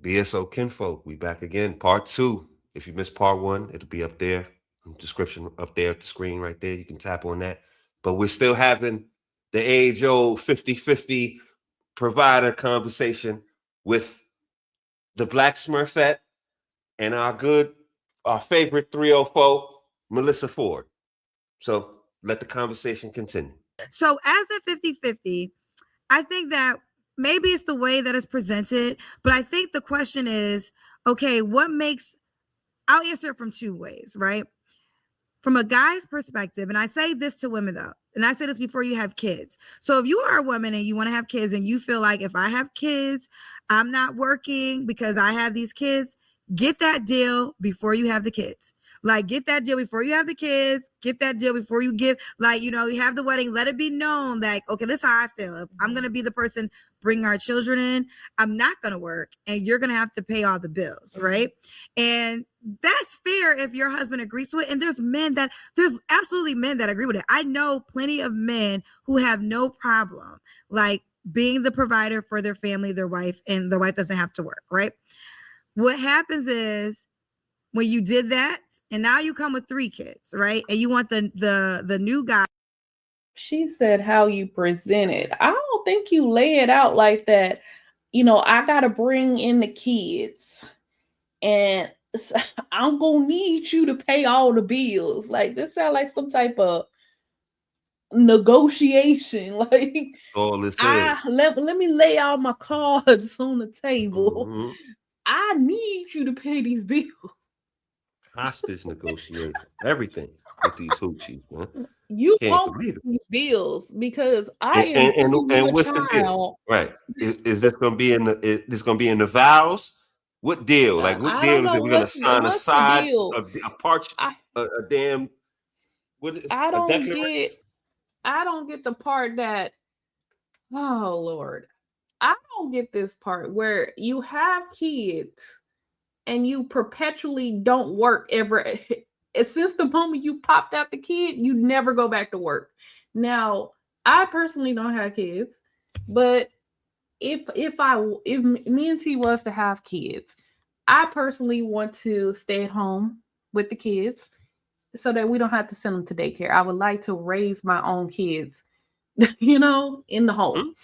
BSO Kinfolk, we back again. Part two. If you missed part one, it'll be up there. Description up there at the screen right there. You can tap on that. But we're still having the age-old 50-50 provider conversation with the Black Smurfette and our favorite 304, Melyssa Ford. So let the conversation continue. So as a 50-50, I think that maybe it's the way that it's presented, but I think the question is, okay, I'll answer it from two ways, right? From a guy's perspective, and I say this to women though, and I say this before you have kids. So if you are a woman and you want to have kids and you feel like if I have kids, I'm not working because I have these kids, get that deal before you have the kids. Like, get that deal before you have the kids. Get that deal before you you have the wedding. Let it be known that, okay, this is how I feel. I'm going to be the person bringing our children in. I'm not going to work and you're going to have to pay all the bills, right? And that's fair if your husband agrees to it. And there's absolutely men that agree with it. I know plenty of men who have no problem, like, being the provider for their family, their wife, and their wife doesn't have to work, right? What happens is when you did that, and now you come with 3 kids, right? And you want the new guy. She said how you present it. I don't think you lay it out like that. I got to bring in the kids and I'm going to need you to pay all the bills. Like, this sounds like some type of negotiation. Like, all this is. Let me lay out my cards on the table. Mm-hmm. I need you to pay these bills. Hostage negotiation, everything with these hoochies, man. You won't pay these bills because I am and what's the deal? Right? Is this going to be in the vows? What deal? Like, what deal is it? We're going to sign a damn. I don't get the part that. Oh Lord, I don't get this part where you have kids and you perpetually don't work ever. Since the moment you popped out the kid, you never go back to work. Now, I personally don't have kids, but if me and T was to have kids, I personally want to stay at home with the kids so that we don't have to send them to daycare. I would like to raise my own kids, in the home.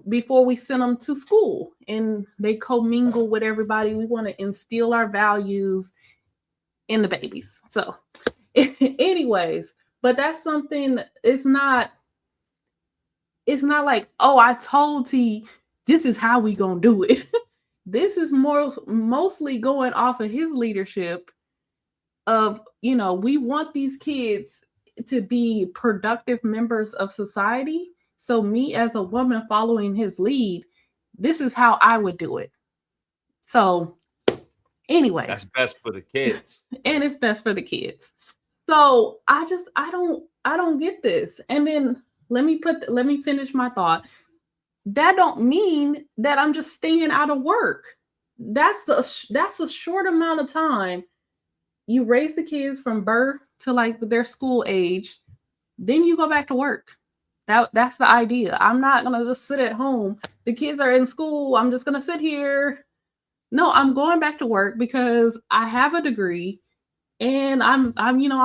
Before we send them to school and they commingle with everybody. We want to instill our values in the babies. So anyways, but that's something. It's not like, oh, I told T this is how we gonna do it. This is mostly going off of his leadership of, we want these kids to be productive members of society. So me as a woman following his lead, this is how I would do it. So anyways, that's best for the kids. And it's best for the kids. So I don't get this. And then let me finish my thought. That don't mean that I'm just staying out of work. That's a short amount of time. You raise the kids from birth to like their school age, then you go back to work. That's the idea. I'm not gonna just sit at home. The kids are in school. I'm just gonna sit here. No, I'm going back to work because I have a degree and I'm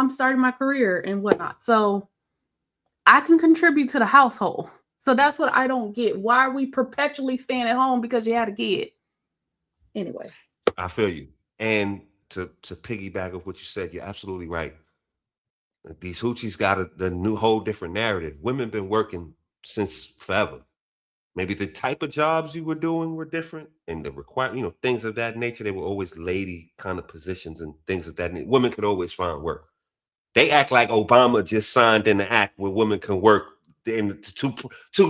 starting my career and whatnot. So I can contribute to the household. So that's what I don't get. Why are we perpetually staying at home because you had a kid? Anyway. I feel you. And to piggyback of what you said, you're absolutely right. These hoochies got a new whole different narrative. Women been working since forever. Maybe the type of jobs you were doing were different and the things of that nature. They were always lady kind of positions and things of that nature. Women could always find work. They act like Obama just signed in the act where women can work in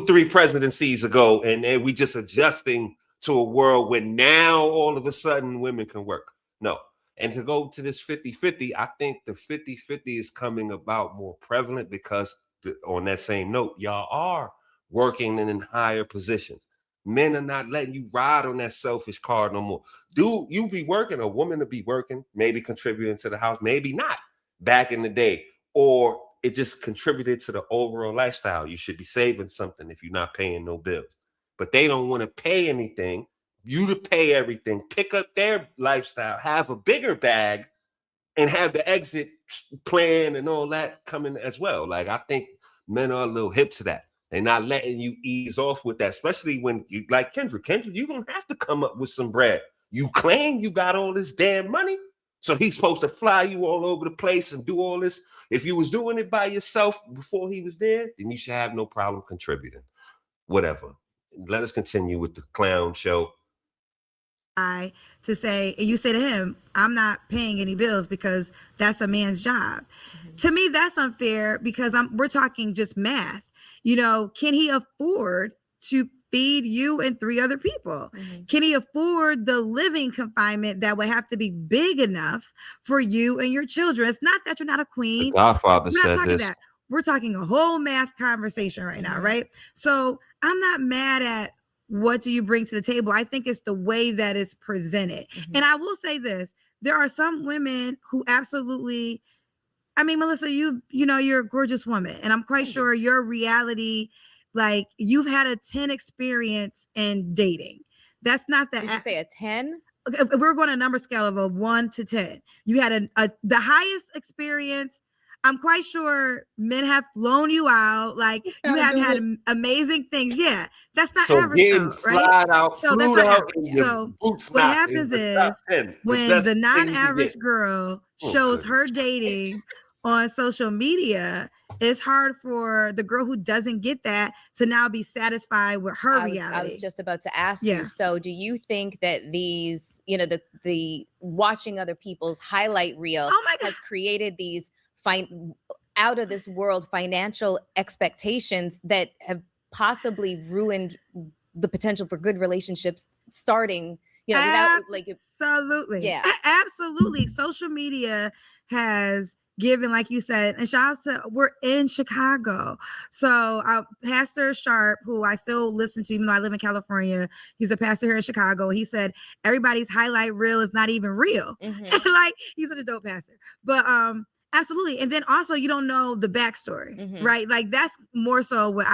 three presidencies ago, and we just adjusting to a world where now all of a sudden women can work. No. And to go to this 50-50, I think the 50-50 is coming about more prevalent because on that same note, y'all are working in higher positions. Men are not letting you ride on that selfish card no more. Do you be working? A woman to be working, maybe contributing to the house, maybe not back in the day, or it just contributed to the overall lifestyle. You should be saving something if you're not paying no bills. But they don't want to pay anything you to pay everything, pick up their lifestyle, have a bigger bag, and have the exit plan and all that coming as well. Like, I think men are a little hip to that. They're not letting you ease off with that, especially when you like Kendra. Kendra, you don't have to come up with some bread. You claim you got all this damn money, so he's supposed to fly you all over the place and do all this. If you was doing it by yourself before he was there, then you should have no problem contributing. Whatever. Let us continue with the clown show. To say, and you say to him, I'm not paying any bills because that's a man's job. To me, that's unfair because we're talking just math. You know, can he afford to feed you and 3 other people? Can he afford the living confinement that would have to be big enough for you and your children? It's not that you're not a queen. The Godfather we're not said talking this. that. We're talking a whole math conversation right now, right? So I'm not mad at what do you bring to the table. I think it's the way that it's presented. And I will say this, there are some women who absolutely, I mean, Melyssa, you know, you're a gorgeous woman, and I'm quite sure your reality, like, you've had a 10 experience in dating. That's not that. Did you say a 10? Okay, we're going a number scale of a 1 to 10. You had the highest experience. I'm quite sure men have flown you out. Like, you have had amazing things. Yeah, that's not average, though, right? So that's not average. So what happens is when the non-average girl shows her dating on social media, it's hard for the girl who doesn't get that to now be satisfied with her reality. I was just about to ask you. So do you think that these, you know, the watching other people's highlight reel has created these out of this world financial expectations that have possibly ruined the potential for good relationships starting, you know, without like absolutely. Yeah, absolutely. Social media has given, like you said, and shout out to, we're in Chicago. So Pastor Sharp, who I still listen to, even though I live in California, he's a pastor here in Chicago. He said, everybody's highlight reel is not even real. Like, he's such a dope pastor. But absolutely. And then also, you don't know the backstory, right? Like, that's more so what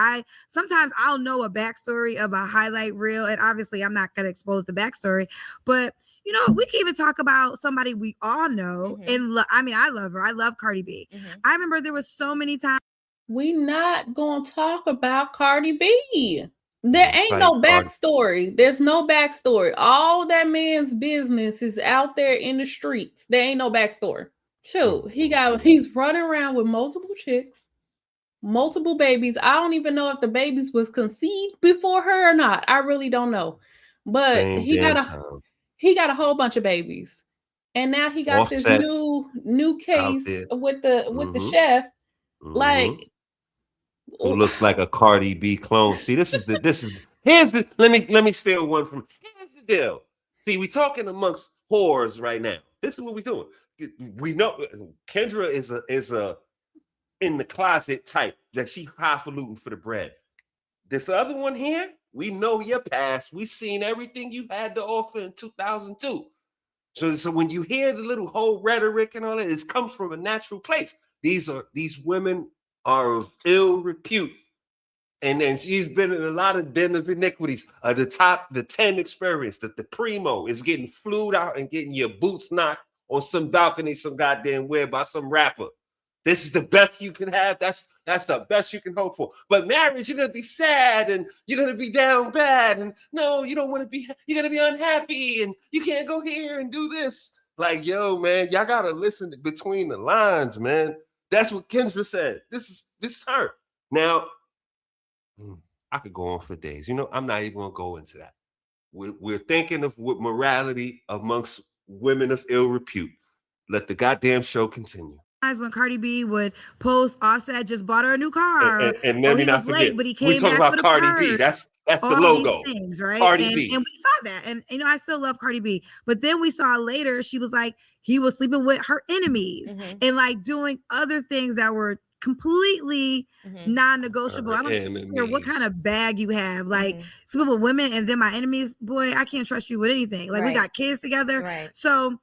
sometimes I'll know a backstory of a highlight reel. And obviously I'm not going to expose the backstory, but you know, we can even talk about somebody we all know. And I mean, I love her. I love Cardi B. I remember there was so many times. We not going to talk about Cardi B. There ain't no backstory. There's no backstory. All that man's business is out there in the streets. There ain't no backstory. Shoot, he's running around with multiple chicks, multiple babies. I don't even know if the babies was conceived before her or not. I really don't know. But he got a whole bunch of babies. And now he got this new case with the chef. Like, who looks like a Cardi B clone. See, let me steal one from. Here's the deal. See, we talking amongst whores right now. This is what we doing. We know Kendra is a in the closet type that she highfalutin for the bread. This other one here, we know your past. We seen everything you had to offer in 2002. So when you hear the little whole rhetoric and all that, it comes from a natural place. These women are of ill repute. And then she's been in a lot of den of iniquities. The 10 experience, the primo is getting flued out and getting your boots knocked on some balcony, some goddamn where by some rapper. This is the best you can have. That's the best you can hope for. But marriage, you're gonna be sad and you're gonna be down bad. And no, you don't want to be. You're gonna be unhappy and you can't go here and do this. Like, yo, man, y'all gotta listen between the lines, man. That's what Kendra said. This is her. Now, I could go on for days. You know, I'm not even gonna go into that. We're thinking of what morality amongst women of ill repute. Let the goddamn show continue. When Cardi B would post, Offset just bought her a new car, and let me not forget, but he came back about with a Cardi purse. B. That's all the logo. These things, right? Cardi B. And we saw that, and you know, I still love Cardi B. But then we saw later she was like, he was sleeping with her enemies and like doing other things that were completely non-negotiable. I don't care what kind of bag you have, like sleeping with women and then my enemies. Boy, I can't trust you with anything. Like, we got kids together, so.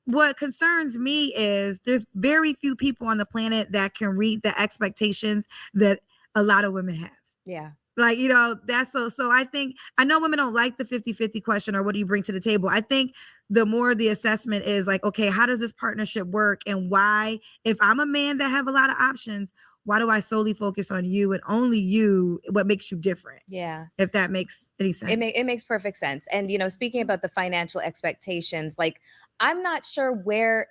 What concerns me is there's very few people on the planet that can read the expectations that a lot of women have. Yeah. Like, you know, that's so I think, I know women don't like the 50-50 question or what do you bring to the table. I think the more the assessment is like, okay, how does this partnership work? And why, if I'm a man that have a lot of options, why do I solely focus on you and only you? What makes you different? Yeah. If that makes any sense. It makes perfect sense. And, you know, speaking about the financial expectations, like, I'm not sure where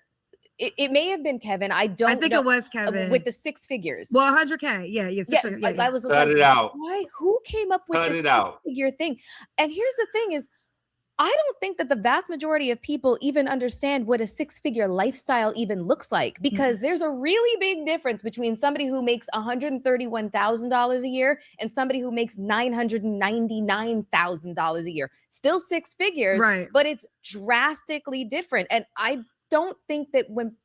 it may have been Kevin. I think it was Kevin with the 6 figures. Well, 100K. Yeah. 6 figures. Yeah, I was Cut like, it out. why? Who came up with Cut the it out. 6-figure thing? And here's the thing is, I don't think that the vast majority of people even understand what a 6-figure lifestyle even looks like, because there's a really big difference between somebody who makes $131,000 a year and somebody who makes $999,000 a year. Still 6 figures, right? But it's drastically different. And I don't think that when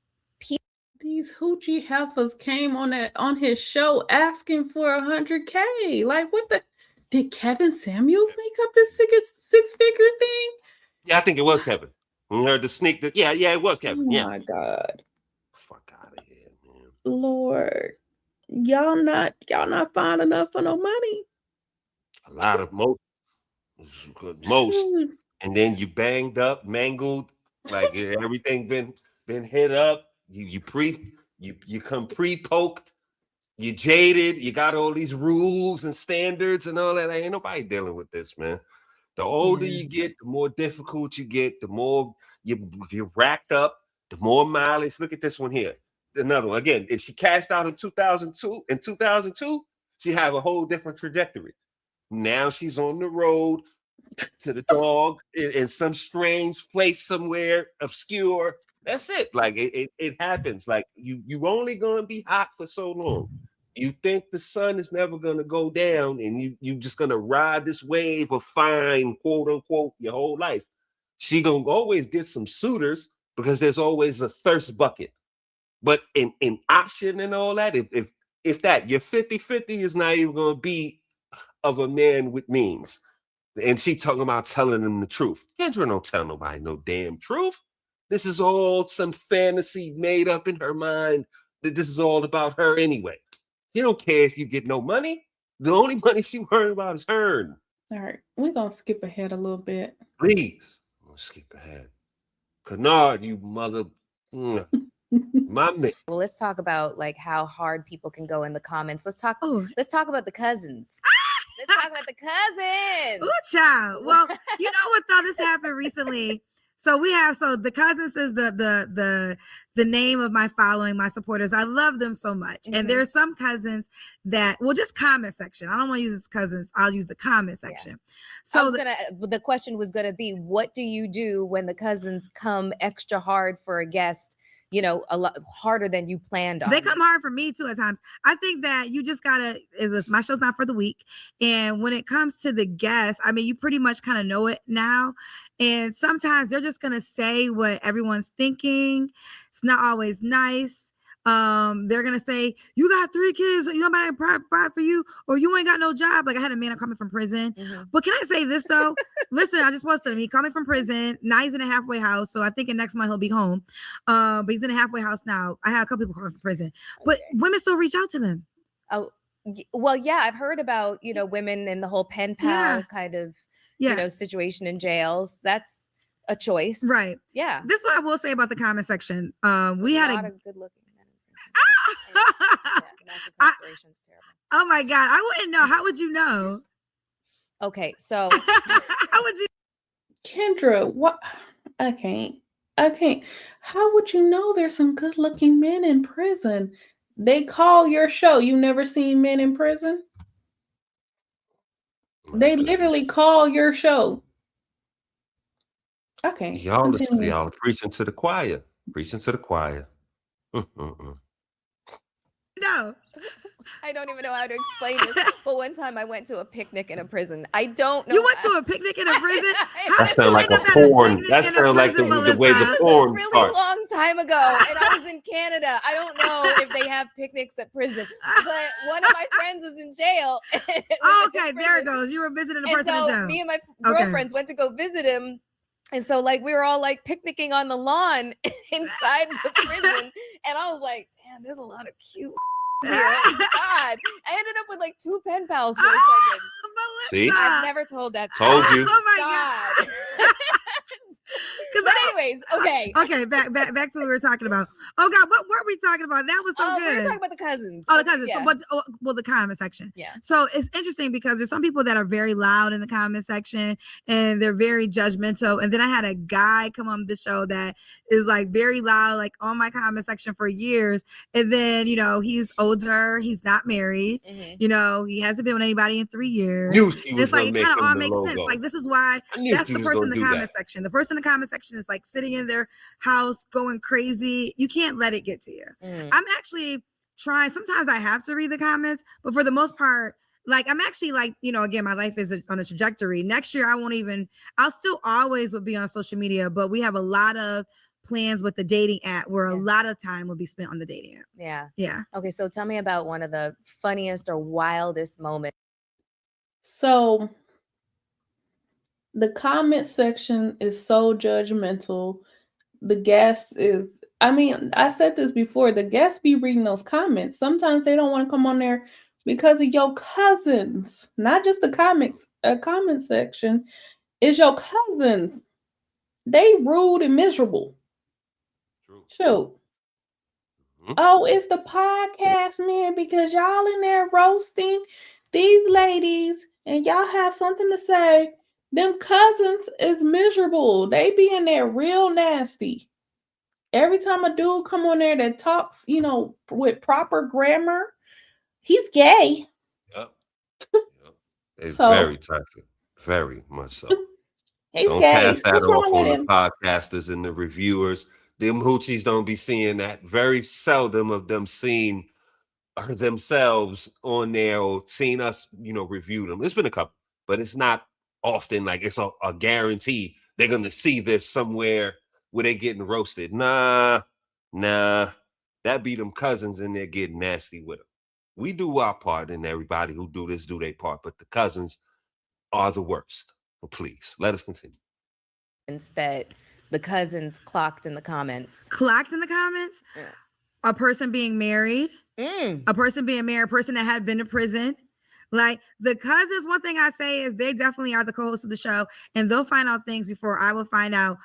these hoochie heifers came on his show asking for 100K, like, what the? Did Kevin Samuels make up this six-figure thing? Yeah, I think it was Kevin. We heard the sneak. Yeah, it was Kevin. Oh yeah. my God. Fuck out of here, man. Lord, y'all not fine enough for no money. A lot of most, and then you banged up, mangled, like everything been hit up. You come pre-poked. You jaded. You got all these rules and standards and all that. Ain't nobody dealing with this, man. The older you get, the more difficult you get. The more you're racked up. The more mileage. Look at this one here. Another one. Again, if she cashed out in 2002, she have a whole different trajectory. Now she's on the road to the dog in some strange place somewhere obscure. That's it. Like it happens. Like you only gonna be hot for so long. You think the sun is never gonna go down, and you just gonna ride this wave of fine, quote unquote, your whole life. She gonna always get some suitors because there's always a thirst bucket. But in option and all that, if that your 50-50 is not even gonna be of a man with means. And she talking about telling them the truth. Kendra don't tell nobody no damn truth. This is all some fantasy made up in her mind that this is all about her anyway. She don't care if you get no money. The only money she worried about is her. All right, we're gonna skip ahead a little bit. Please, skip ahead. Kennard, you mother, my man. Well, let's talk about like how hard people can go in the comments. Let's talk about the cousins. Let's talk about the cousins. Ooh, child. Well, you know what though? This happened recently. So the cousins is the name of my following, my supporters. I love them so much. Mm-hmm. And there are some cousins that, well, just comment section. I don't want to use cousins. I'll use the comment section. Yeah. So the question was gonna be, what do you do when the cousins come extra hard for a guest? You know, a lot harder than you planned on. They come hard for me too at times. I think that you just gotta, my show's not for the weak. And when it comes to the guests, I mean, you pretty much kind of know it now. And sometimes they're just gonna say what everyone's thinking. It's not always nice. They're gonna say, you got 3 kids, you know, nobody provide for you, or you ain't got no job. Like I had a man coming from prison. Mm-hmm. But can I say this though? Listen, I just posted him. He coming from prison. Now he's in a halfway house. So I think in next month he'll be home. But he's in a halfway house now. I had a couple people coming from prison, but women still reach out to them. Oh, well, yeah, I've heard about, you know, women in the whole pen pal kind of, you know, situation in jails. That's a choice, right? Yeah. This is what I will say about the comment section. We had a lot of good looking. Oh my God, I wouldn't know. How would you know? Okay, so how would you, Kendra? What? I can't. How would you know there's some good looking men in prison? They call your show. You never seen men in prison? They literally call your show. Okay, y'all preaching to the choir. No, I don't even know how to explain this. But one time I went to a picnic in a prison. I don't know. You went to a picnic in a prison? That sounds like a porn. That sounds like the way the porn really starts. Long time ago, and I was in Canada. I don't know if they have picnics at prison, but one of my friends was in jail. Okay, there it goes. You were visiting a person in jail. Me and my girlfriends went to go visit him. And so like we were all like picnicking on the lawn inside the prison. And I was like, man, there's a lot of cute here. God. I ended up with like 2 pen pals for a second. See? I've never told that story. Told you. Oh my God. But anyways, okay. Okay, back to what we were talking about. Oh God, what were we talking about? That was so good. We were talking about the cousins. Oh, the cousins. Yeah. So well, the comment section. Yeah. So it's interesting because there's some people that are very loud in the comment section and they're very judgmental. And then I had a guy come on the show that is like very loud, like on my comment section for years. And then, you know, he's older, he's not married, you know, he hasn't been with anybody in 3 years. It's like, it kind of all makes sense. Like, this is why that's the person in the comment section. The person in the comment section is like sitting in their house going crazy. You can't let it get to you. I'm actually trying. Sometimes I have to read the comments, but for the most part, like, I'm actually like, you know, again, my life is on a trajectory. Next year, I'll still always will be on social media, but we have a lot of plans with the dating app where a lot of time will be spent on the dating app. Yeah. Okay, so tell me about one of the funniest or wildest moments. So the comment section is so judgmental. The guest is, I mean, I said this before, the guests be reading those comments. Sometimes they don't want to come on there because of your cousins, not just the comment section. It's your cousins. They rude and miserable. Shoot. Oh, it's the podcast, man, because y'all in there roasting these ladies and y'all have something to say. Them cousins is miserable. They be in there real nasty. Every time a dude come on there that talks, you know, with proper grammar, he's gay. Yep. It's very toxic. Very much so. Don't pass that off on the podcasters and the reviewers. Them hoochies don't be seeing that. Very seldom of them seeing themselves on there or seeing us, you know, review them. It's been a couple, but it's not often like it's a guarantee they're going to see this somewhere where they're getting roasted. Nah. That be them cousins in there getting nasty with them. We do our part, and everybody who do this do their part, but the cousins are the worst. Well, please, let us continue. That the cousins clocked in the comments. Clocked in the comments? Yeah. A person being married. A person being married, a person that had been to prison. Like, the cousins, one thing I say is they definitely are the co-hosts of the show, and they'll find out things before I will find out.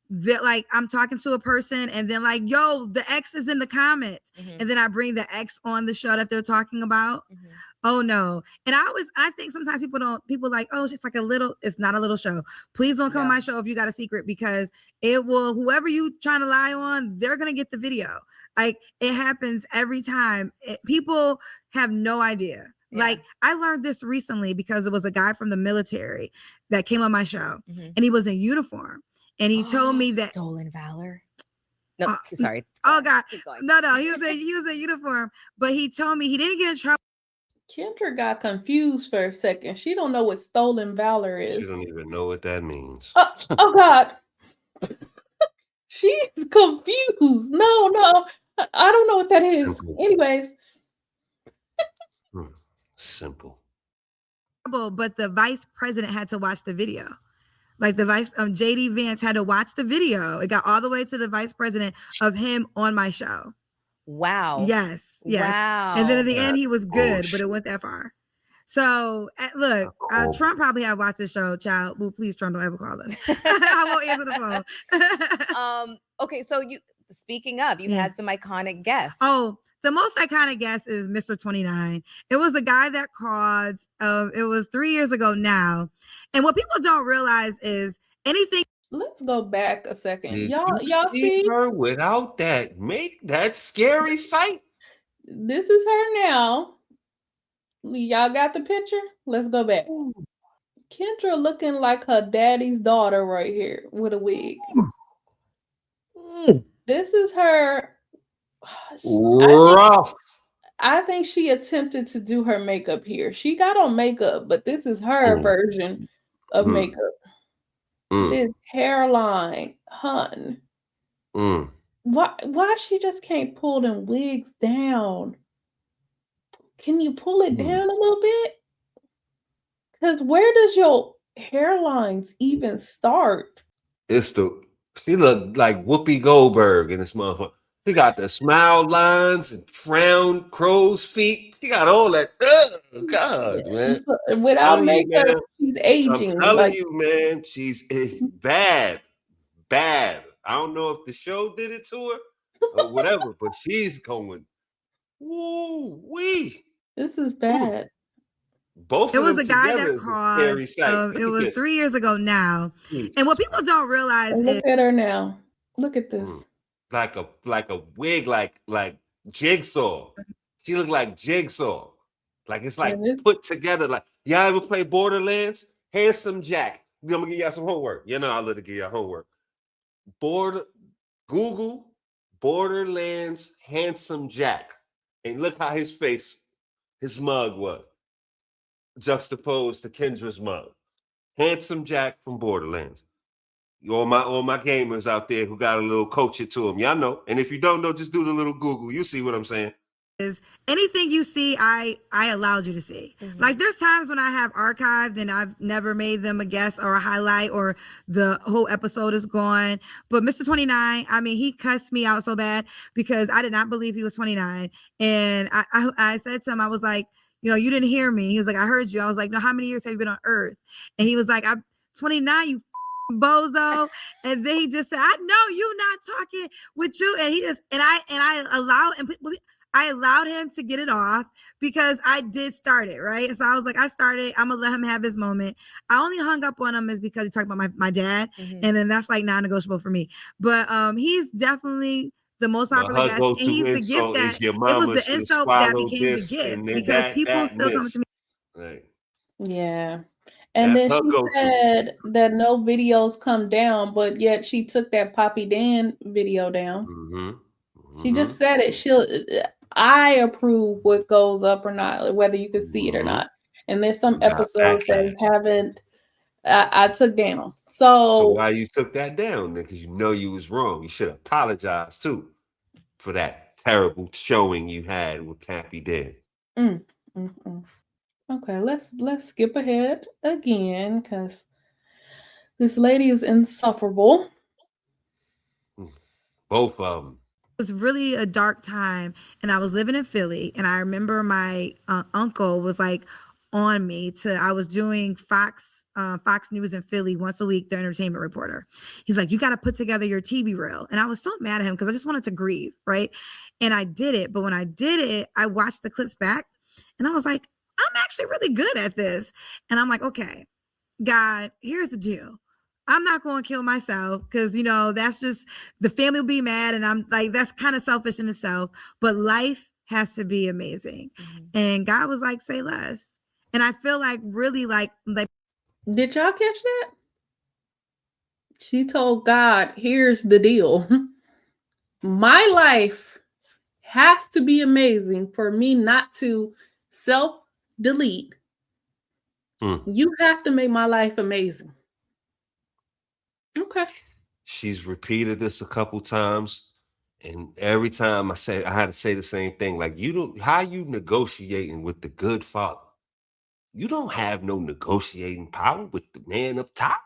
That, like, I'm talking to a person and then like, yo, the ex is in the comments. And then I bring the ex on the show that they're talking about. Oh no. And I think sometimes people like, oh, it's just like it's not a little show. Please don't come on my show if you got a secret, because whoever you trying to lie on, they're going to get the video. Like, it happens every time. People have no idea. Like, I learned this recently because it was a guy from the military that came on my show and he was in uniform. And he told me that stolen valor. No, sorry. Oh God, no. He was in uniform, but he told me he didn't get in trouble. Kendra got confused for a second. She don't know what stolen valor is. She don't even know what that means. Oh God, she's confused. No, I don't know what that is. Simple. Anyways, simple. But the vice president had to watch the video. Like, the vice, JD Vance had to watch the video. It got all the way to the vice president of him on my show. Wow. Yes. Wow. And then at the end, he was good, but it went that far. So look, Trump probably had watched the show, child. Well, please, Trump, don't ever call us. I won't answer the phone. Okay, so speaking of, you had some iconic guests. Oh, the most iconic guest is Mr. 29. It was a guy that called, it was 3 years ago now. And what people don't realize is anything. Let's go back a second. Y'all see her without that scary sight? This is her now. Y'all got the picture? Let's go back. Ooh. Kendra looking like her daddy's daughter right here with a wig. This is her. Rough. I think she attempted to do her makeup here. She got on makeup, but this is her version of makeup. This hairline, hun. Why she just can't pull them wigs down? Can you pull it down a little bit? Because where does your hairlines even start? She looked like Whoopi Goldberg in this motherfucker. She got the smile lines and frown crow's feet. She got all that. Oh, God, man. So, without makeup, she's aging. I'm telling you, man, she's bad. Bad. I don't know if the show did it to her or whatever, but she's going, woo wee. This is bad. Both it of was them a guy together that is a scary sight. it was 3 years ago now. Jesus. And what people don't realize And look at her now. Look at this. Like a wig, like Jigsaw. She looked like Jigsaw. Like it's like put together. Like y'all ever play Borderlands? Handsome Jack. I'm gonna give y'all some homework. You know I love to give y'all homework. Google Borderlands Handsome Jack. And look how his face, his mug was juxtaposed to Kendra's mug. Handsome Jack from Borderlands. All my gamers out there who got a little coach it to them. Y'all know. And if you don't know, just do the little Google. You see what I'm saying. Is anything you see, I allowed you to see. Like there's times when I have archived and I've never made them a guest or a highlight or the whole episode is gone. But Mr. 29, I mean, he cussed me out so bad because I did not believe he was 29. And I said to him, I was like, you know, you didn't hear me. He was like, I heard you. I was like, no, how many years have you been on Earth? And he was like, I'm 29, you bozo. And then he just said, I know you not talking with you. And he just, and I allowed him to get it off because I did start it, right? So I was like, I'm gonna let him have his moment. I only hung up on him is because he talked about my dad, and then that's like non-negotiable for me. But he's definitely the most popular guest, and he's the gift that it was the insult that became the gift because people still come to me. Right. Yeah. And then she said that no videos come down, but yet she took that Poppy Dan video down. She just said it. I approve what goes up or not, whether you can see it or not. And there's some episodes that haven't. I took down. So why you took that down? Because you know you was wrong. You should apologize too for that terrible showing you had with Poppy Dan. Okay, let's skip ahead again because this lady is insufferable. Both of them. It was really a dark time, and I was living in Philly, and I remember my uncle was like on me I was doing Fox News in Philly once a week, the entertainment reporter. He's like, you got to put together your TV reel. And I was so mad at him because I just wanted to grieve, right? And I did it. But when I did it, I watched the clips back, and I was like, I'm actually really good at this. And I'm like, okay, God, here's the deal. I'm not going to kill myself because, you know, that's just the family will be mad. And I'm like, that's kind of selfish in itself. But life has to be amazing. And God was like, say less. And I feel like really like. Did y'all catch that? She told God, here's the deal. My life has to be amazing for me not to self-delete. You have to make my life amazing. Okay. She's repeated this a couple times, and every time I had to say the same thing. Like, how you negotiating with the good father? You don't have no negotiating power with the man up top.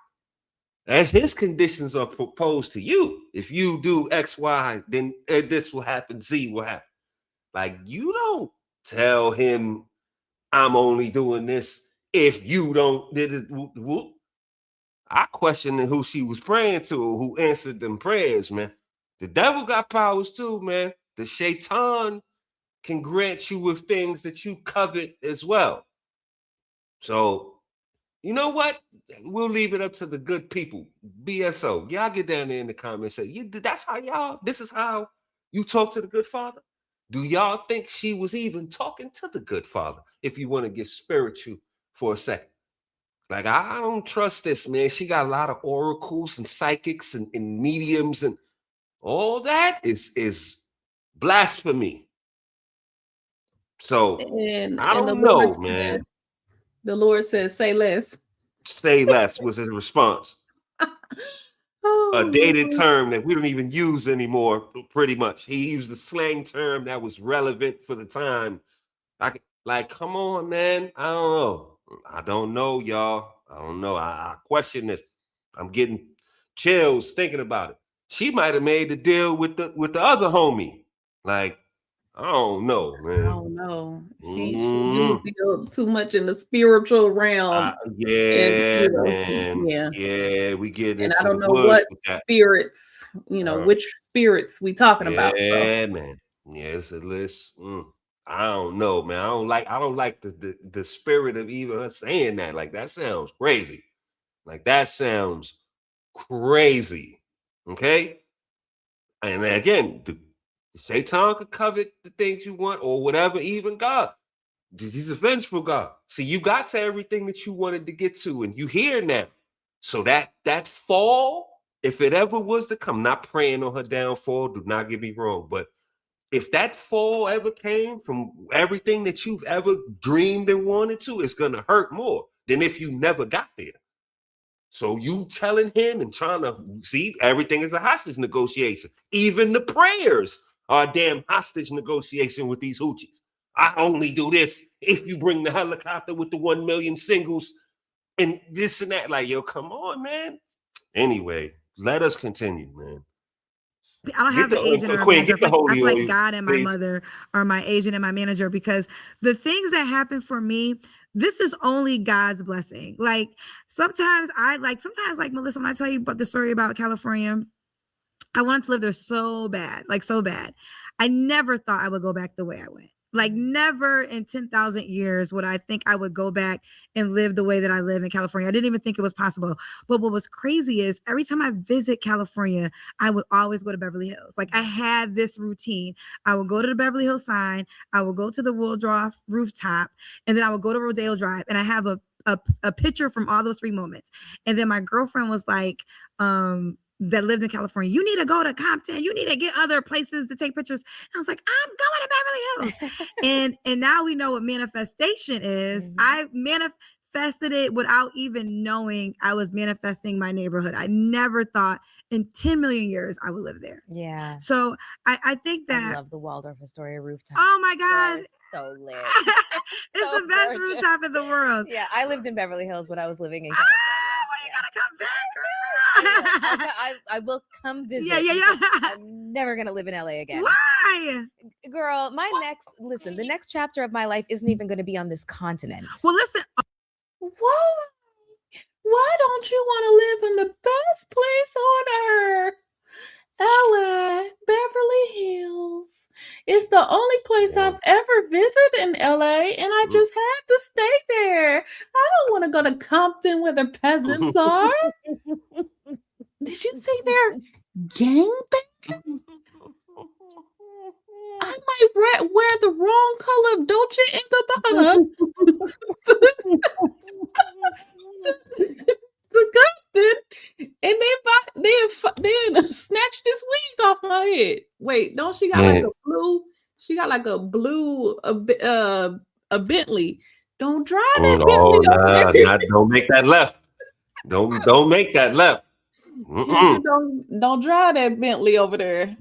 As his conditions are proposed to you, if you do X, Y, then this will happen, Z will happen. Like, you don't tell him, I'm only doing this if you don't did it. Whoop. I question who she was praying to, who answered them prayers, man. The devil got powers too, man. The shaitan can grant you with things that you covet as well. So, you know what? We'll leave it up to the good people. BSO. Y'all get down there in the comments. Say, this is how you talk to the good father? Do y'all think she was even talking to the good father? If you want to get spiritual for a second. Like, I don't trust this, man. She got a lot of oracles and psychics and mediums, and all that is blasphemy. So I don't know, man. The Lord says, say less. Say less was his response. A dated term that we don't even use anymore, pretty much. He used the slang term that was relevant for the time. Like, come on, man. I don't know, y'all. I don't know. I question this. I'm getting chills thinking about it. she might have made the deal with the other homie. Like, I don't know, man. I don't know. She do feel too much in the spiritual realm. Yeah, man. Yeah, we get and into I don't the know woods what with that. spirits, which spirits we talking about. So. Yeah, man. Yeah, it's a list. I don't know, man. I don't like the spirit of even her saying that. Like, that sounds crazy. Like, that sounds crazy. Okay? And again, the Satan could covet the things you want or whatever, even God. He's a vengeful God. See, you got to everything that you wanted to get to, and you here now. So that fall, if it ever was to come, not praying on her downfall, do not get me wrong, but if that fall ever came from everything that you've ever dreamed and wanted to, it's gonna hurt more than if you never got there. So you telling him and trying to see everything is a hostage negotiation. Even the prayers are a damn hostage negotiation with these hoochies. I only do this if you bring the helicopter with the 1 million singles and this and that. Like, yo, come on, man. Anyway, let us continue, man. I don't have an agent or a manager. I feel like God and my mother are my agent and my manager, because the things that happen for me, this is only God's blessing. Like, sometimes like Melyssa, when I tell you about the story about California, I wanted to live there so bad, like so bad. I never thought I would go back the way I went. Like, never in 10,000 years would I think I would go back and live the way that I live in California. I didn't even think it was possible. But what was crazy is every time I visit California, I would always go to Beverly Hills. Like, I had this routine. I would go to the Beverly Hills sign. I would go to the Waldorf rooftop, and then I would go to Rodeo Drive. And I have a picture from all those 3 moments. And then my girlfriend was like, that lived in California, you need to go to Compton. You need to get other places to take pictures. And I was like, I'm going to Beverly Hills. and now we know what manifestation is. I manifested it without even knowing I was manifesting my neighborhood. I never thought in 10 million years I would live there. Yeah. So I think that I love the Waldorf Astoria rooftop. Oh my God. It's so lit. It's so the best gorgeous. Rooftop in the world. Yeah, I lived in Beverly Hills when I was living in California. You gotta come back, girl. I will come visit. Yeah. I'm never gonna live in LA again. Why? Girl, the next chapter of my life isn't even gonna be on this continent. Well, listen. Why don't you want to live in the best place on earth? LA, Beverly Hills. It's the only place I've ever visited in LA, and I just had to stay there. I don't want to go to Compton where the peasants are. Did you say they're gangbanging? I might wear the wrong color of Dolce & Gabbana to Compton, and they snatched this wig off my head. Wait, don't she got like a blue? She got like a blue a Bentley. Don't drive that Bentley. Don't make that left. Don't make that left. Don't drive that Bentley over there.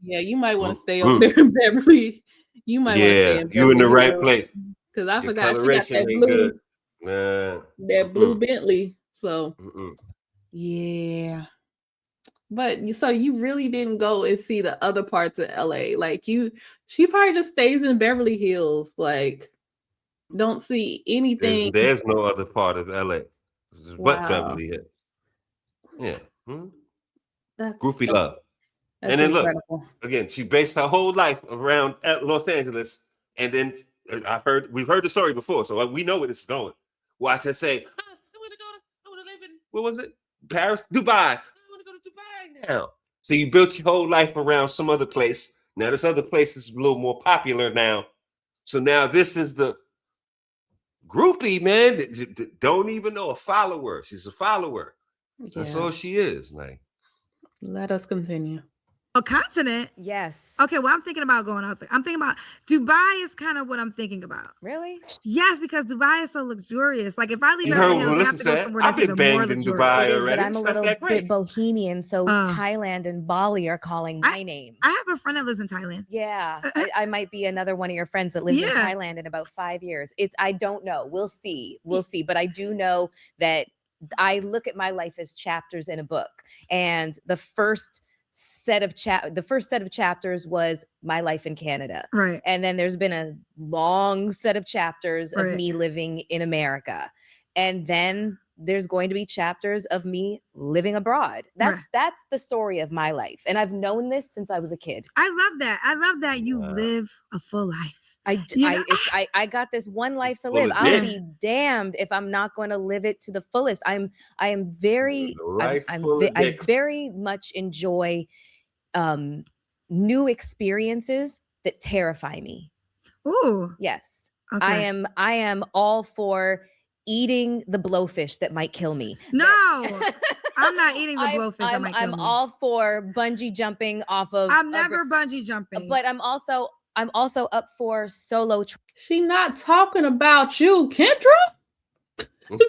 Yeah, you might want to stay over there in Beverly. You might want to stay in Beverly. You in the right place. Because I forgot she got that blue. That blue Bentley. So yeah. But so you really didn't go and see the other parts of LA. Like she probably just stays in Beverly Hills. Like, don't see anything. There's no other part of LA but Beverly Hills. Yeah. Groupie love. And then incredible. Look, again, she based her whole life around Los Angeles. And then we've heard the story before, so we know where this is going. Watch her say, I want to live in, what was it? Paris? Dubai. I want to go to Dubai now. So you built your whole life around some other place. Now this other place is a little more popular now. So now this is the groupie, man. Don't even know, a follower. She's a follower. Yeah. That's all she is. Like, let us continue. A continent? Yes. Okay, well, I'm thinking about going out there. I'm thinking about Dubai is kind of what I'm thinking about. Really? Yes, because Dubai is so luxurious. Like, if I leave Beverly Hills, I have to go somewhere that's even more luxurious. Dubai but I'm a little bit bohemian, so Thailand and Bali are calling my name. I have a friend that lives in Thailand. Yeah, I might be another one of your friends that lives in Thailand in about 5 years. I don't know. We'll see. But I do know that I look at my life as chapters in a book, and the first set of chapters was my life in Canada. Right. And then there's been a long set of chapters of me living in America. And then there's going to be chapters of me living abroad. That's the story of my life. And I've known this since I was a kid. I love that. I love that you live a full life. I got this one life to live. I'll be damned if I'm not going to live it to the fullest. I very much enjoy new experiences that terrify me. Ooh. Yes. Okay. I am all for eating the blowfish that might kill me. No. I'm not eating the blowfish that might kill me. I'm all for bungee jumping off of I'm never bungee jumping. But I'm also up for solo. She not talking about you, Kendra. Dang,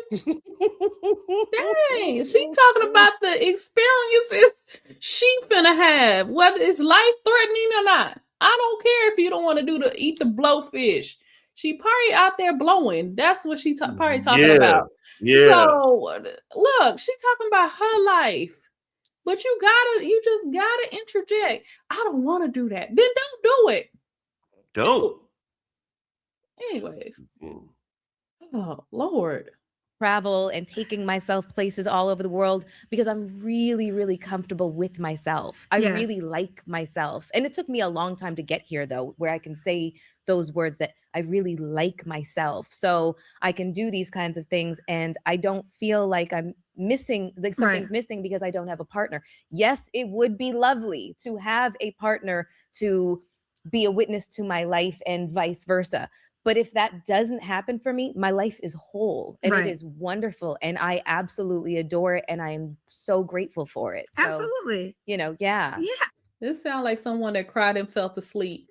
she talking about the experiences she finna have, whether it's life threatening or not. I don't care if you don't want to eat the blowfish. She probably out there blowing. That's what she probably talking about. Yeah. So look, she talking about her life. But you just gotta interject. I don't want to do that. Then don't do it. Don't. Anyways. Oh, Lord. Travel and taking myself places all over the world because I'm really, really comfortable with myself. I really like myself. And it took me a long time to get here, though, where I can say those words that I really like myself. So I can do these kinds of things and I don't feel like I'm missing, like something's missing because I don't have a partner. Yes, it would be lovely to have a partner to be a witness to my life and vice versa. But if that doesn't happen for me, my life is whole and it is wonderful. And I absolutely adore it. And I am so grateful for it. So, absolutely. Yeah. This sounds like someone that cried himself to sleep.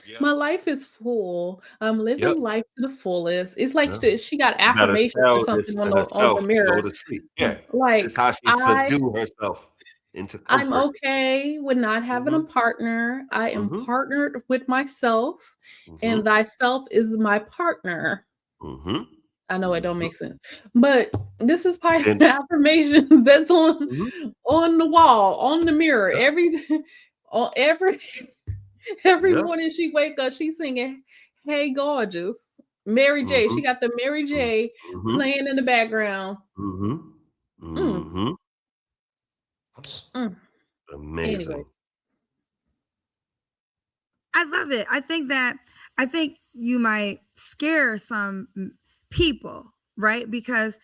Yep. My life is full. I'm living life to the fullest. It's like she got affirmation or something on the mirror. Go to sleep. Yeah. Like it's how she subdue herself into comfort. I'm okay with not having a partner. I am partnered with myself, and thyself is my partner. I know it don't make sense, but this is part of the affirmation that's on the wall, on the mirror. Every morning she wake up, she's singing "Hey Gorgeous." Mary J. She got the Mary J. playing in the background. Amazing. Anyway. I love it. I think you might scare some people, right? Because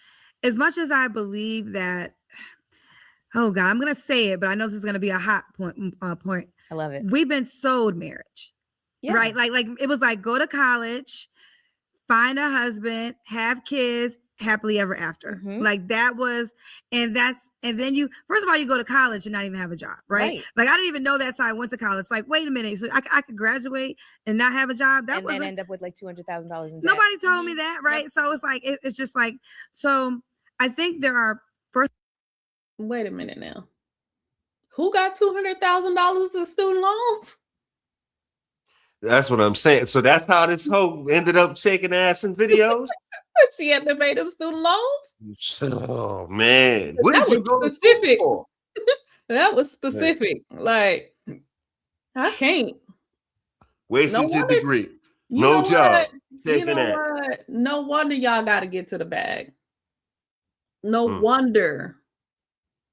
as much as I believe that, oh God, I'm going to say it, but I know this is going to be a hot point. I love it. We've been sold marriage, right? Like it was like, go to college, find a husband, have kids, happily ever after. Like that was, and then you, first of all, you go to college and not even have a job, right? Like I didn't even know that till I went to college. Like, wait a minute, so I could graduate and not have a job? That and then end up with like $200,000 in debt. Nobody told me that, right? So it's like, it's just like, so I think there are Wait a minute now. Who got $200,000 in student loans? That's what I'm saying. So that's how this hoe ended up shaking ass in videos. She had to pay them student loans. Oh man, what that did you go specific. For? That was specific. Like I can't. Wasted your degree. No job. Shaking ass. What? No wonder y'all got to get to the bag. No wonder.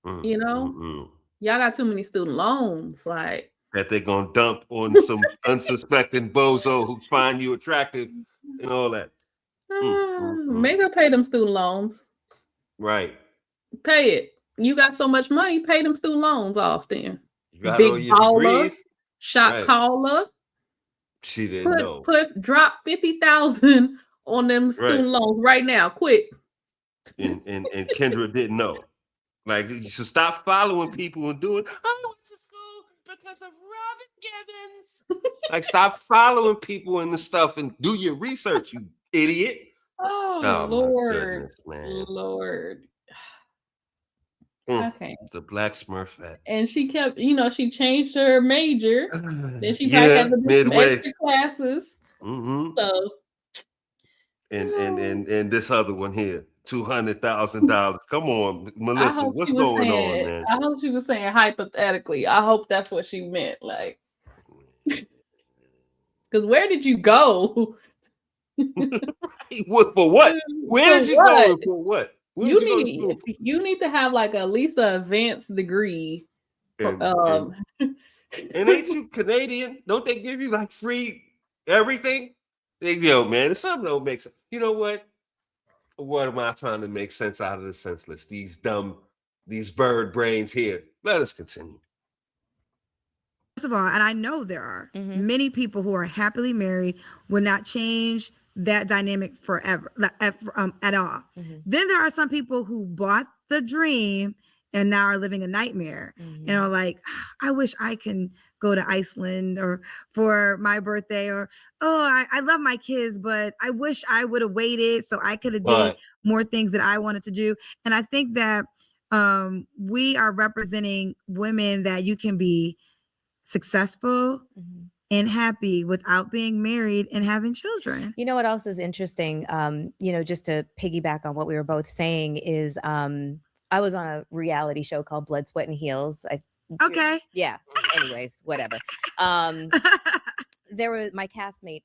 Y'all got too many student loans. Like that they're gonna dump on some unsuspecting bozo who find you attractive and all that. Maybe pay them student loans. Right. Pay it. You got so much money, pay them student loans off then. You got big all your baller, degrees. Shot caller. She didn't know. Drop 50,000 on them student loans right now. Quick. And Kendra didn't know. Like you should stop following people and doing. I went to school because of Robin Gibbons. Like stop following people and the stuff and do your research, you idiot. Oh Lord, goodness, man. Lord. Okay. The black Smurfette. And she kept, she changed her major. Then she probably had to do some extra classes. So. And this other one here. $200,000. Come on, Melyssa, what's going on, man? I hope she was saying hypothetically. I hope that's what she meant. Like, because where did you go? For what? Where did you go for what? You need to have like at least an advanced degree. And ain't you Canadian? Don't they give you like free everything? Man, it's something don't make sense. You know what? What am I trying to make sense out of the senseless? These bird brains here. Let us continue. First of all, and I know there are many people who are happily married, would not change that dynamic forever at all. Then there are some people who bought the dream and now are living a nightmare and are like, I wish I can go to Iceland or for my birthday, or I love my kids, but I wish I would have waited so I could have did more things that I wanted to do. And I think that we are representing women that you can be successful and happy without being married and having children. You know what else is interesting? Just to piggyback on what we were both saying is I was on a reality show called Blood, Sweat, and Heels. Okay. Yeah. Anyways, whatever. My castmate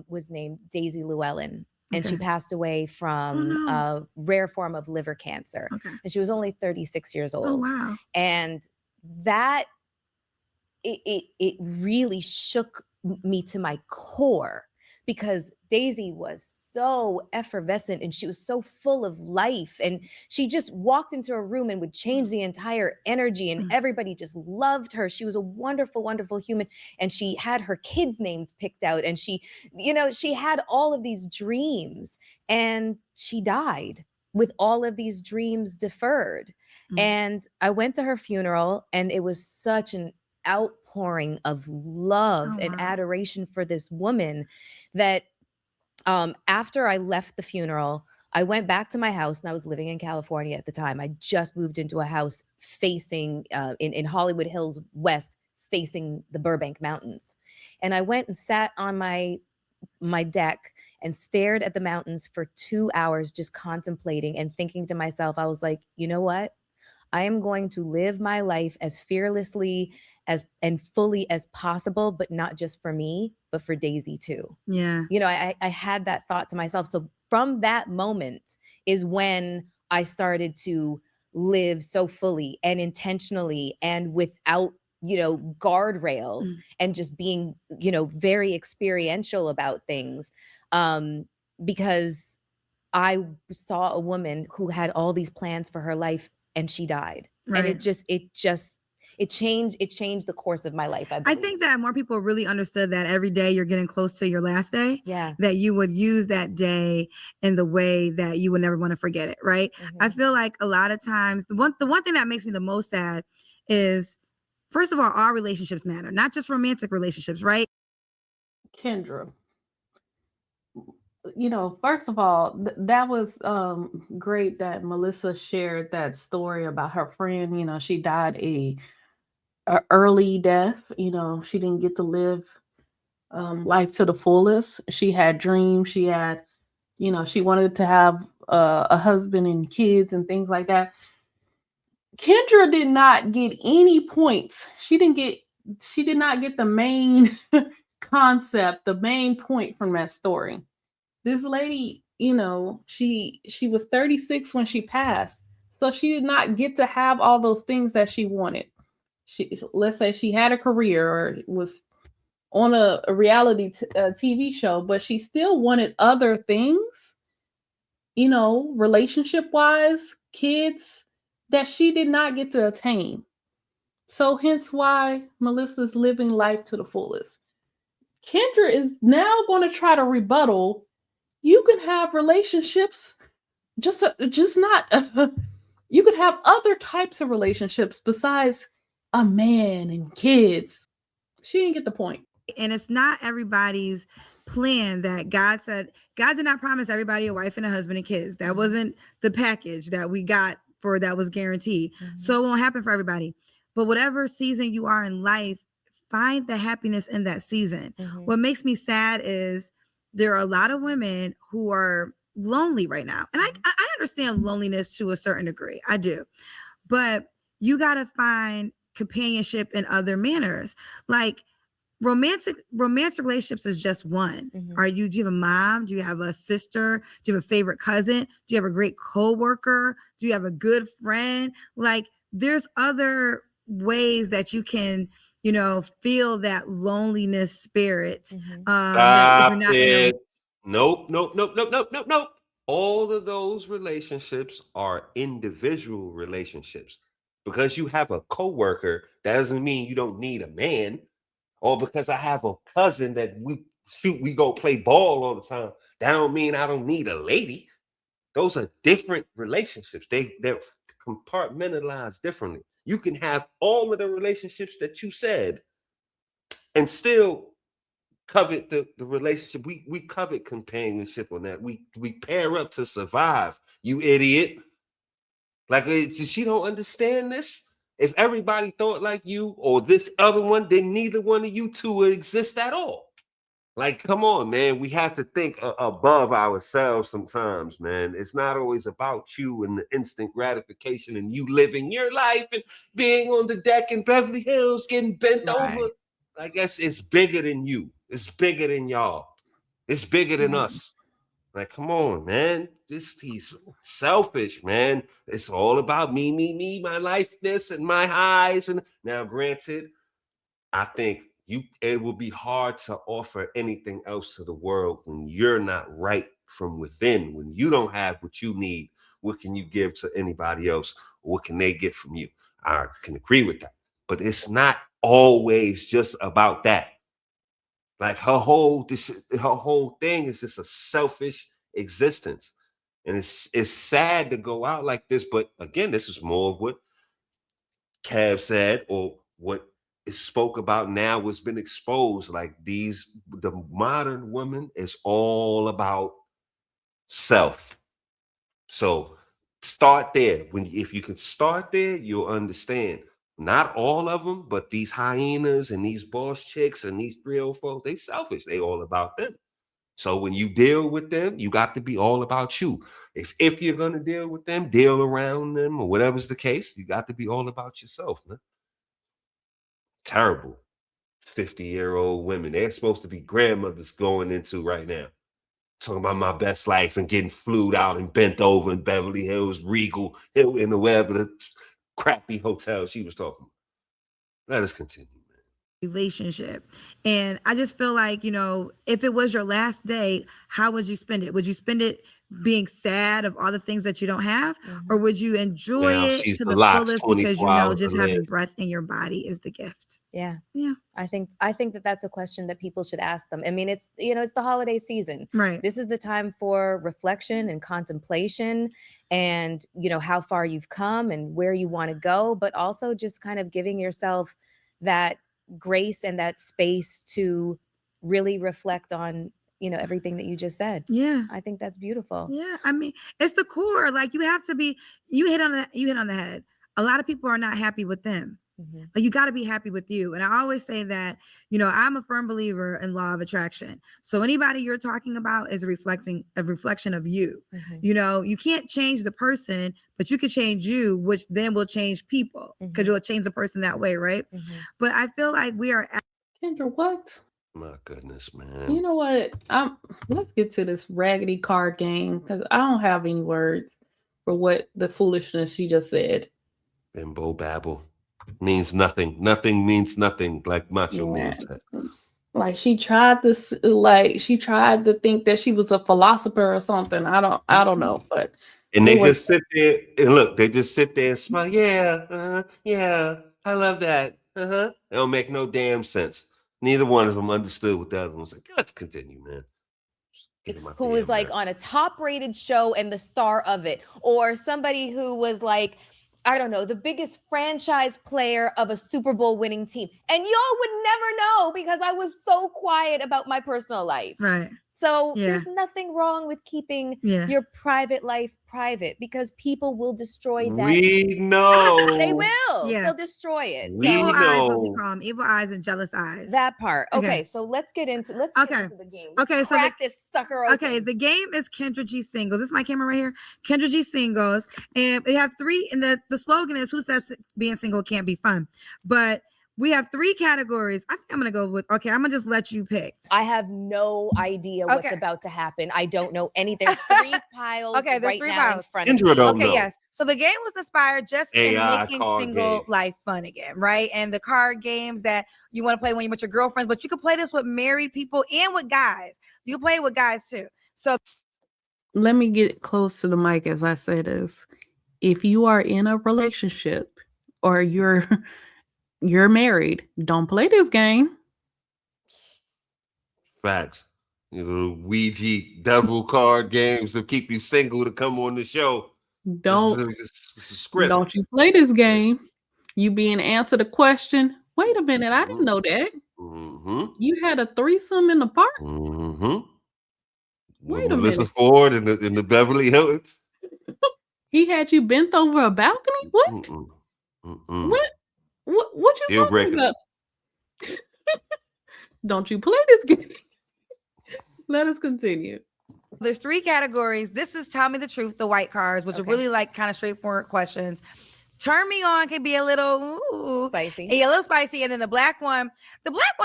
was named Daisy Llewellyn, and she passed away from a rare form of liver cancer. And she was only 36 years old. Oh, wow. And that it really shook me to my core, because Daisy was so effervescent and she was so full of life, and she just walked into a room and would change the entire energy, and everybody just loved her. She was a wonderful, wonderful human, and she had her kids' names picked out, and she had all of these dreams, and she died with all of these dreams deferred. And I went to her funeral, and it was such an outpouring of love and adoration for this woman that after I left the funeral, I went back to my house, and I was living in California at the time. I just moved into a house facing in Hollywood Hills West, facing the Burbank Mountains. And I went and sat on my deck and stared at the mountains for 2 hours, just contemplating and thinking to myself, I was like, you know what? I am going to live my life as fearlessly and fully as possible, but not just for me, but for Daisy too. Yeah. I had that thought to myself. So from that moment is when I started to live so fully and intentionally and without, guardrails, and just being, very experiential about things. Because I saw a woman who had all these plans for her life, and she died. Right. And it changed the course of my life. I think that more people really understood that every day you're getting close to your last day. Yeah. That you would use that day in the way that you would never want to forget it. Right. I feel like a lot of times the one thing that makes me the most sad is, first of all relationships matter, not just romantic relationships. Right. Kendra, first of all, that was great that Melyssa shared that story about her friend. She died a early death. She didn't get to live life to the fullest. She had dreams. She had, she wanted to have a husband and kids and things like that. Kendra did not get any points. She did not get the main concept, the main point from that story. This lady, she was 36 when she passed. So she did not get to have all those things that she wanted. Let's say she had a career or was on a reality TV show, but she still wanted other things, relationship wise, kids, that she did not get to attain. So hence why Melyssa's living life to the fullest. Kendra is now going to try to rebuttal. You can have relationships, just not. You could have other types of relationships besides a man and kids. She didn't get the point. And it's not everybody's plan that God said. God did not promise everybody a wife and a husband and kids. That wasn't the package that we got for that was guaranteed. So it won't happen for everybody. But whatever season you are in life, find the happiness in that season. What makes me sad is there are a lot of women who are lonely right now. And I understand loneliness to a certain degree. I do. But you got to find companionship in other manners. Like romantic relationships is just one. Do you have a mom? Do you have a sister? Do you have a favorite cousin? Do you have a great coworker? Do you have a good friend? Like there's other ways that you can, feel that loneliness spirit. That if you're not in Nope. All of those relationships are individual relationships. Because you have a coworker, that doesn't mean you don't need a man. Or because I have a cousin that we go play ball all the time, that don't mean I don't need a lady. Those are different relationships. They're compartmentalized differently. You can have all of the relationships that you said and still covet the relationship. We covet companionship on that. We pair up to survive, you idiot. Like she don't understand this. If everybody thought like you or this other one, then neither one of you two would exist at all. Like, come on, man. We have to think above ourselves sometimes, man. It's not always about you and the instant gratification and you living your life and being on the deck in Beverly Hills getting bent over. I guess it's bigger than you. It's bigger than y'all. It's bigger than us. Like, come on, man. He's selfish, man. It's all about me, my life, this and my highs. And now, granted, I think it will be hard to offer anything else to the world when you're not right from within. When you don't have what you need, what can you give to anybody else? What can they get from you? I can agree with that. But it's not always just about that. Like her whole thing is just a selfish existence. And it's sad to go out like this. But again, this is more of what Kev said, or what is spoke about now, what's been exposed. Like the modern woman is all about self. So start there. If you can start there, you'll understand. Not all of them, but these hyenas and these boss chicks and these 304, they selfish. They all about them. So when you deal with them, you got to be all about you. If you're gonna deal with them, deal around them, or whatever's the case, you got to be all about yourself, man. Terrible 50-year-old women. They're supposed to be grandmothers going into right now. Talking about my best life and getting flued out and bent over in Beverly Hills, Regal, Hilton, or wherever the crappy hotel she was talking about. Let us continue. Relationship. And I just feel like, if it was your last day, how would you spend it? Would you spend it being sad of all the things that you don't have? Or would you enjoy it to the fullest because just having breath in your body is the gift? Yeah. I think that that's a question that people should ask them. I mean, it's it's the holiday season, right? This is the time for reflection and contemplation, and how far you've come and where you want to go, but also just kind of giving yourself that grace and that space to really reflect on everything that you just said. Yeah, I think that's beautiful. Yeah, I mean, it's the core. Like you have to be. You hit on the head. A lot of people are not happy with them. Like you got to be happy with you. And I always say that, I'm a firm believer in law of attraction. So anybody you're talking about is a reflection of you. You can't change the person, but you can change you, which then will change people because you'll change the person that way, right? But I feel like we are. Kendra, what? My goodness, man. You know what? Let's get to this raggedy card game because I don't have any words for what the foolishness she just said. Bimbo babble means nothing. Nothing means nothing, like Macho Man said. Like she tried to think that she was a philosopher or something. I don't know, but and they just sit there and look. They just sit there and smile. Yeah, yeah, I love that. It don't make no damn sense. Neither one of them understood what the other one was like. Let's continue, man. Who was like on a top-rated show and the star of it, or somebody who was like, I don't know, the biggest franchise player of a Super Bowl winning team. And y'all would never know because I was so quiet about my personal life. Right. So there's nothing wrong with keeping your private life private, because people will destroy that. We know. They will. They'll destroy it. Evil eyes, what we call them. Evil eyes and jealous eyes. That part. Okay, so let's get into the game. Let's crack this sucker open. Okay, the game is Kendra G singles. This is my camera right here. Kendra G singles. And we have 3, and the slogan is, who says being single can't be fun? But we have 3 categories. I think I'm going to go with, I'm going to just let you pick. I have no idea what's about to happen. I don't know anything. There's 3 piles there's right 3 now piles. in front of me. Okay, yes. So the game was inspired just in making single life fun again, right? And the card games that you want to play when you're with your girlfriends, but you can play this with married people and with guys. You can play it with guys too. So let me get close to the mic as I say this. If you are in a relationship or you're married, don't play this game. Facts. You know, Ouija devil card games to keep you single to come on the show. Don't it's a script. Don't you play this game. You being answered a question. Wait a minute, I didn't know that. You had a threesome in the park. Wait a minute. Melyssa Ford in the Beverly Hilton. He had you bent over a balcony. What? What you talking about? Don't you play this game? Let us continue. There's 3 categories. This is Tell Me the Truth, the white cards, which are really like kind of straightforward questions. Turn Me On can be a little spicy. Yeah, a little spicy. And then the black one's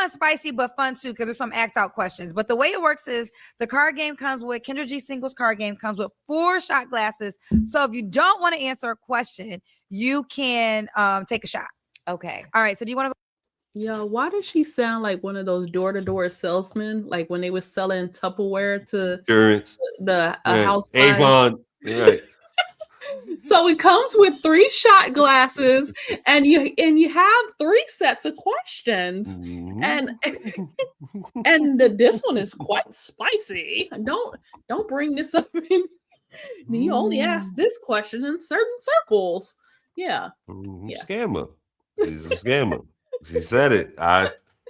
spicy but fun too, because there's some act out questions. But the way it works is the card game comes with Kendra G singles card game comes with 4 shot glasses. So if you don't want to answer a question, you can take a shot. Okay. All right. So do you want to go? Yeah, why does she sound like one of those door-to-door salesmen? Like when they were selling Tupperware to insurance, house Avon. Right. So it comes with 3 shot glasses, and you have 3 sets of questions, and this one is quite spicy. Don't bring this up in. You only ask this question in certain circles. Yeah. Scammer. She's a scammer. She said it.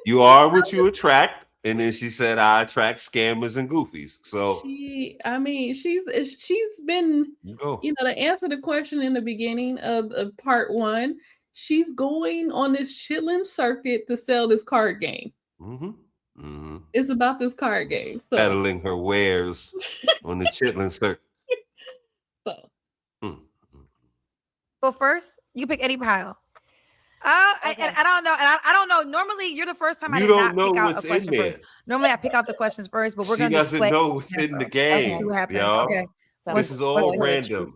You are what you attract. And then she said, I attract scammers and goofies. So she's been, to answer the question in the beginning of part 1, she's going on this chitlin circuit to sell this card game. It's about this card game. So. Peddling her wares on the chitlin circuit. So. Go first. You pick any pile. I don't know. And I don't know. Normally, you're the first time I did not pick out a question first. Normally, I pick out the questions first, but we're going to just play. She doesn't know what's in the game. Okay, see what happens. Yo. Okay. So this is all random.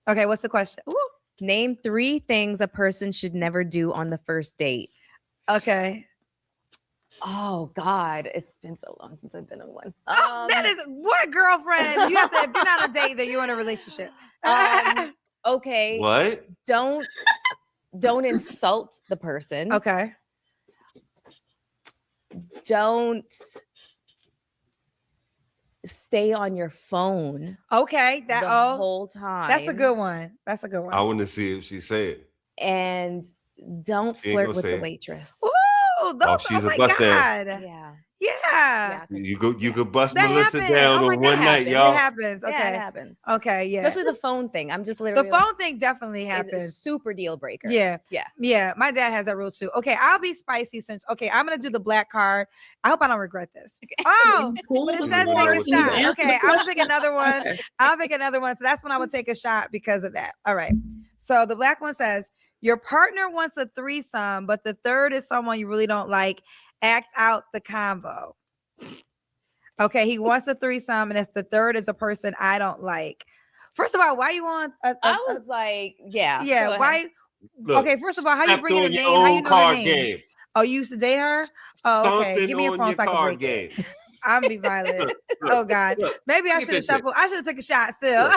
Okay, what's the question? Ooh. Name 3 things a person should never do on the first date. Okay. Oh God, it's been so long since I've been on one. That is what girlfriend. You have to have been on a date that you're in a relationship. Okay. What? Don't insult the person. Okay. Don't stay on your phone. Okay. The whole time. That's a good one. I want to see if she say it. And don't flirt with the waitress. Ooh, those, she's oh a buster. Yeah. Yeah. You could bust Melyssa down on one night, y'all. It happens. Okay. Yeah, it happens. Okay, yeah. Especially the phone thing. I'm just literally the phone thing definitely happens. It's a super deal breaker. Yeah. My dad has that rule too. Okay, I'll be spicy since. Okay, I'm gonna do the black card. I hope I don't regret this. Okay. Oh, but it says take a shot. Okay, I'll pick another one. I'll pick another one. So that's when I would take a shot because of that. All right. So the black one says your partner wants a threesome, but the third is someone you really don't like. Act out the convo. Okay, he wants a threesome, and it's the third is a person I don't like. First of all, why you want? I was like, yeah. Why? Look, okay, first of all, how you bring in a name? How you know her name? Game. Oh, you used to date her? Oh, okay. Give me your phone so I can break it. I'm gonna be violent. Oh God. Maybe I should have shuffled. I should have took a shot still.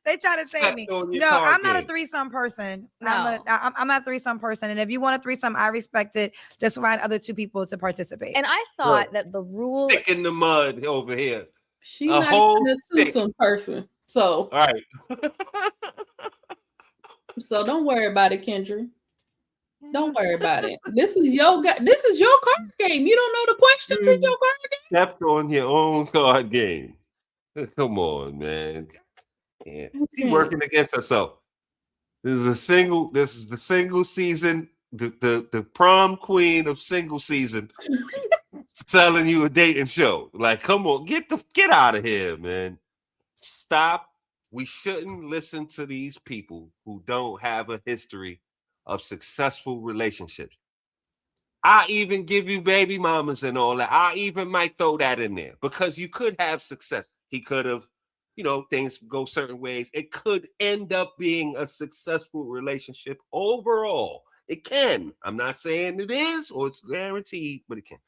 They try to save me. No, I'm not a threesome person. No. I'm not a threesome person. And if you want a threesome, I respect it. Just find other 2 people to participate. And I thought that the rule stick in the mud over here. She's not even a threesome person. So all right. So don't worry about it, Kendra. Don't worry about it. This is your card game. You don't know the questions in your card game. Stepped on your own card game. Come on, man. Yeah. She's working against herself. This is the single season, the prom queen of single season selling you a dating show. Like, come on, get out of here, man. Stop. We shouldn't listen to these people who don't have a history of successful relationships. I even give you baby mamas and all that. I even might throw that in there because you could have success. He could have, things go certain ways. It could end up being a successful relationship overall. It can. I'm not saying it is or it's guaranteed, but it can.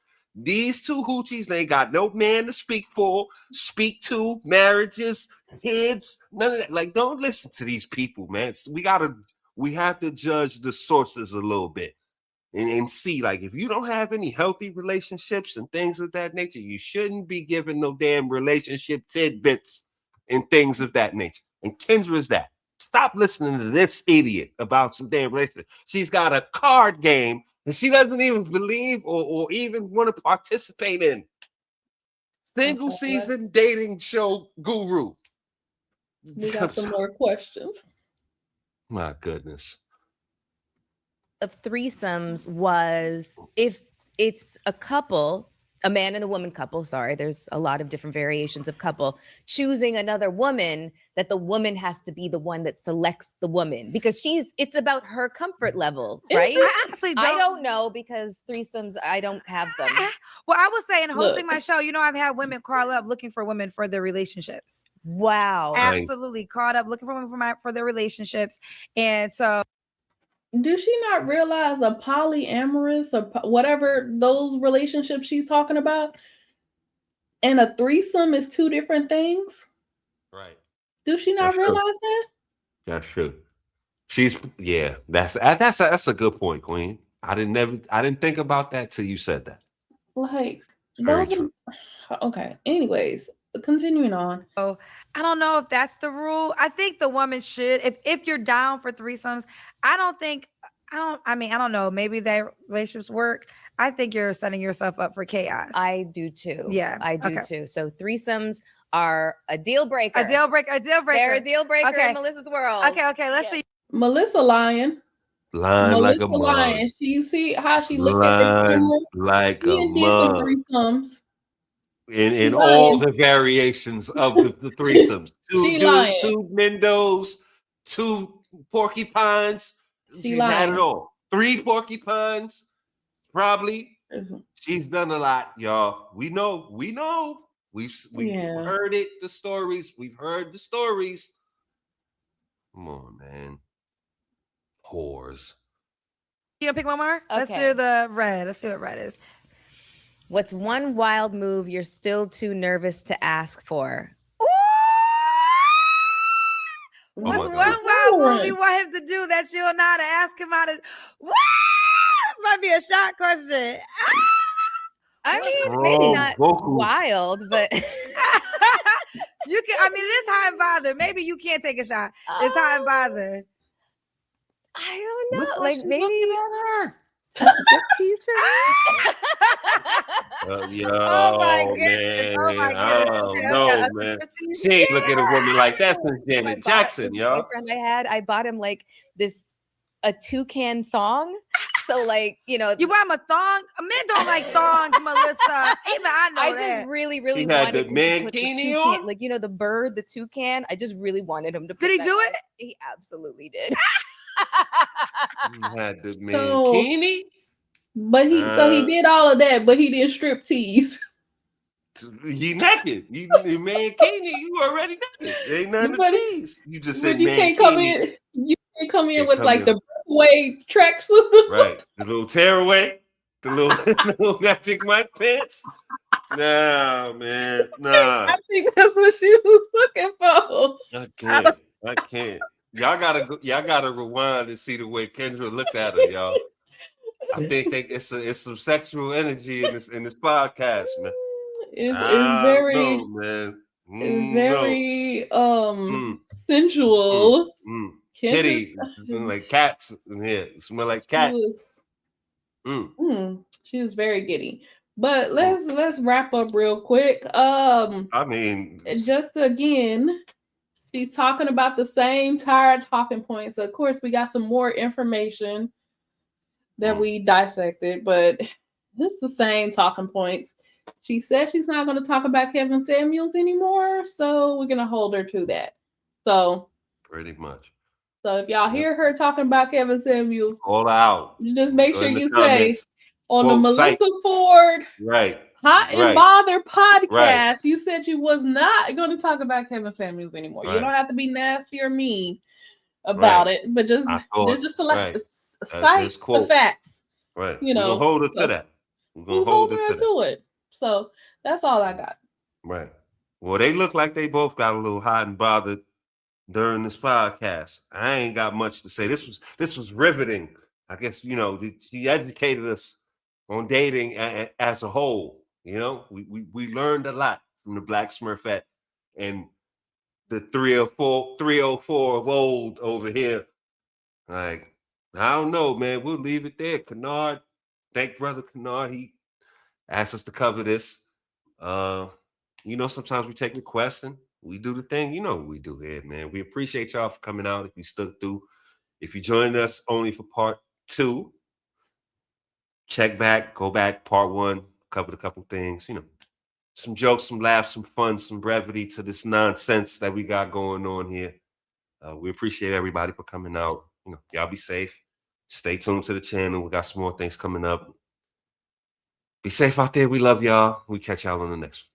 These two hoochies, they got no man to speak to, marriages, kids, none of that. Like, don't listen to these people, man. We have to judge the sources a little bit and see, like, if you don't have any healthy relationships and things of that nature, you shouldn't be giving no damn relationship tidbits and things of that nature. And Kendra's that. Stop listening to this idiot about some damn relationship. She's got a card game that she doesn't even believe or even want to participate in. Single season dating show guru. We got some more questions. My goodness. Of threesomes was if it's a couple, a man and a woman couple, sorry, there's a lot of different variations of couple, choosing another woman, that the woman has to be the one that selects the woman because it's about her comfort level, right? I honestly don't know because threesomes, I don't have them. Well, I was saying hosting my show, I've had women call up looking for women for their relationships. Wow. Absolutely. Called up looking for women for their relationships. And so does she not realize a polyamorous or whatever those relationships she's talking about and a threesome is two different things? Right. Does she not realize that? That's true. That's a good point, Queen. I didn't think about that till you said that. Like, okay. Anyways, continuing on. So I don't know if that's the rule. I think the woman should, if you're down for threesomes, I don't know. Maybe their relationships work. I think you're setting yourself up for chaos. I do too. Yeah. I do too. So threesomes are a deal breaker. A deal breaker. They're a deal breaker in Melyssa's world. Okay. Let's see. Melyssa lying like a mom. She see how she looked at the camera like a mom. Threesomes. In all the variations of the threesomes. Two Mendos, two porcupines. She's had it all. 3 porcupines, probably. Mm-hmm. She's done a lot, y'all. We know. We've heard it, the stories. We've heard the stories. Come on, man. Whores. You gonna pick one more? Okay. Let's do the red. Let's see what red is. What's one wild move you're still too nervous to ask for? What's one wild move you want him to do that you don't know how to ask him how to? This might be a shot question. I mean, maybe not wild, but you can. I mean, it is hot and bothered. Maybe you can't take a shot. It's hot and bothered. I don't know. Like maybe a striptease for me. Oh my goodness! Man. No, man. She ain't look at a woman like that since Janet Jackson, y'all. Boyfriend I bought him like a toucan thong. So you buy him a thong. Men don't like thongs, Melyssa. Even I know that. I just really wanted the him mankini to put the toucan, on? Like the bird, the toucan. I just really wanted him to. Did he do it? He absolutely did. He had the mankini. But he did all of that, but he didn't strip tease. You naked. You mankini. You already naked. Ain't nothing to tease. You just said you can't come in. You can't come in with like the breakaway tracksuit. Right. The little tearaway. The little magic Mike pants. Nah, man. Nah. I think that's what she was looking for. I can't. Y'all gotta rewind and see the way Kendra looked at her, y'all. I think it's some sexual energy in this podcast, man. It's very sensual. kitty, smell like cats in here. Smell like cat. She was very giddy. But let's wrap up real quick. I mean, just again, she's talking about the same tired talking points. Of course, we got some more information that we dissected, but it's the same talking points. She said she's not going to talk about Kevin Samuels anymore, so we're going to hold her to that. So pretty much. So if y'all hear her talking about Kevin Samuels, all out. You just make sure you say on quote, the Melyssa Ford Hot and Bothered podcast, you said you was not going to talk about Kevin Samuels anymore. You don't have to be nasty or mean about it, but just cite the facts. Right. You know, we're gonna hold it to that. We're gonna hold her to it. So that's all I got. Right. Well, they look like they both got a little hot and bothered during this podcast. I ain't got much to say. This was riveting. I guess, you know, she educated us on dating as a whole. You know, we learned a lot from the Black Smurfette and the 304 of old over here. Like, I don't know, man. We'll leave it there. Kennard, thank Brother Kennard. He asked us to cover this. You know, sometimes we take requests and we do the thing. You know what we do here, man. We appreciate y'all for coming out. If you stood through, if you joined us only for part 2, check back, go back, part 1, covered a couple things, you know, some jokes, some laughs, some fun, some brevity to this nonsense that we got going on here. We appreciate everybody for coming out. You know, y'all be safe. Stay tuned to the channel. We got some more things coming up. Be safe out there. We love y'all. We catch y'all on the next one.